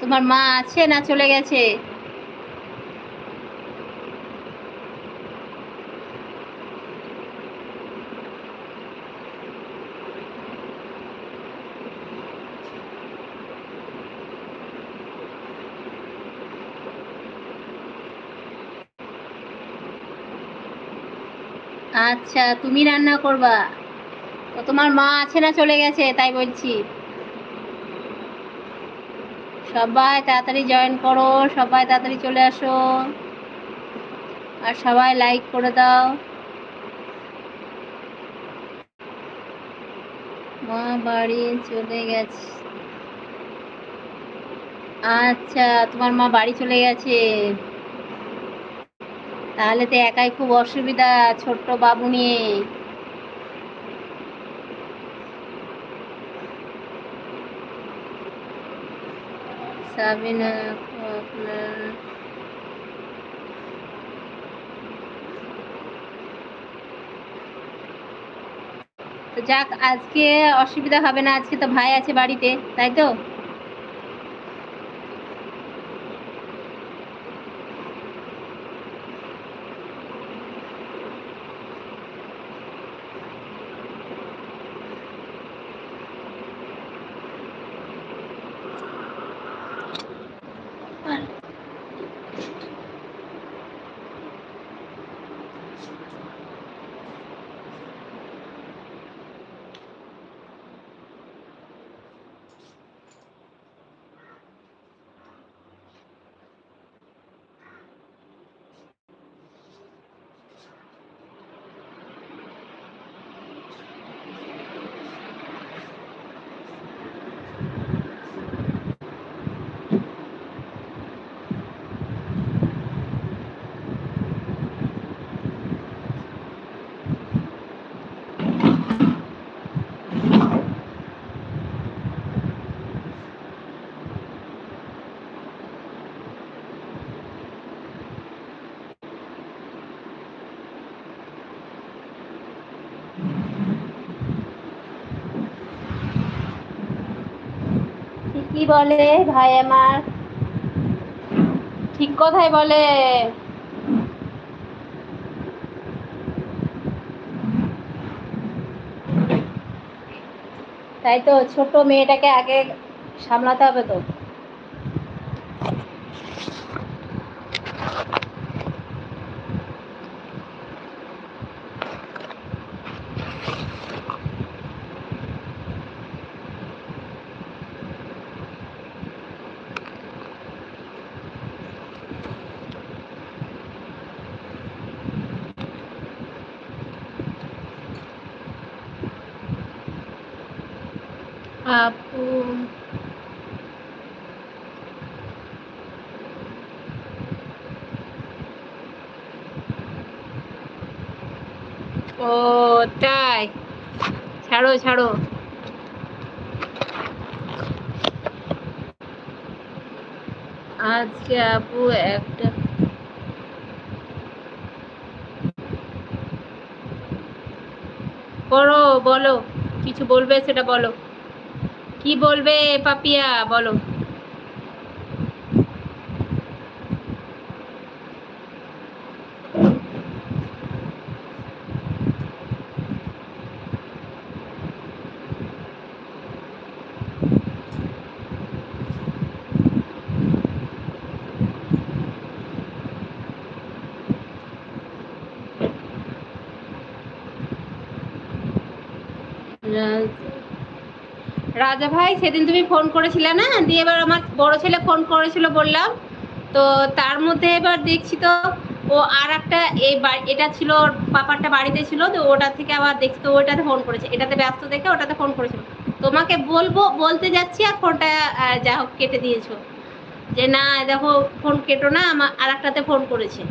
তোমার মা আছে না চলে গেছে? আচ্ছা, তুমি রান্না করবা? তো তোমার মা আছে না চলে গেছে তাই বলছি। সবাই তাড়াতাড়ি জয়েন করো, সবাই তাড়াতাড়ি চলে আসো, আর সবাই লাইক করে দাও। মা বাড়ি চলে গেছে? আচ্ছা, তোমার মা বাড়ি চলে গেছে, তাহলে তো একাই খুব অসুবিধা ছোট্ট বাবু নিয়ে। সাবিনা আপনার তো যাক, আজকে অসুবিধা হবে না, আজকে তো ভাই আছে বাড়িতে, তাই তো? ঠিকই বলে ভাই আমার, ঠিক কথাই বলে। তাই তো, ছোট মেয়েটাকে আগে সামলাতে হবে তো। আপু, ও তাই, ছাড়ো ছাড়ো। আজকে আপু একটা করো, বলো, কিছু বলবে সেটা বলো। কি বলবে পাপিয়া, বলো। রাজা ভাই, সেদিন তুমি ফোন করেছিলে না, দিয়ে এবার আমার বড় ছেলে ফোন করেছিল বললাম, তো তার মধ্যে এবার দেখছি তো ও আর একটা এটা ছিল, ওর পাপারটা বাড়িতে ছিল, তো ওটা থেকে আবার দেখছি তো ওটাতে ফোন করেছে, এটাতে ব্যস্ত দেখে ওটাতে ফোন করেছিল। তোমাকে বলবো বলতে যাচ্ছি আর ফোনটা যা হোক কেটে দিয়েছো, যে না দেখো ফোন কেটো না, আমার আর একটাতে ফোন করেছে।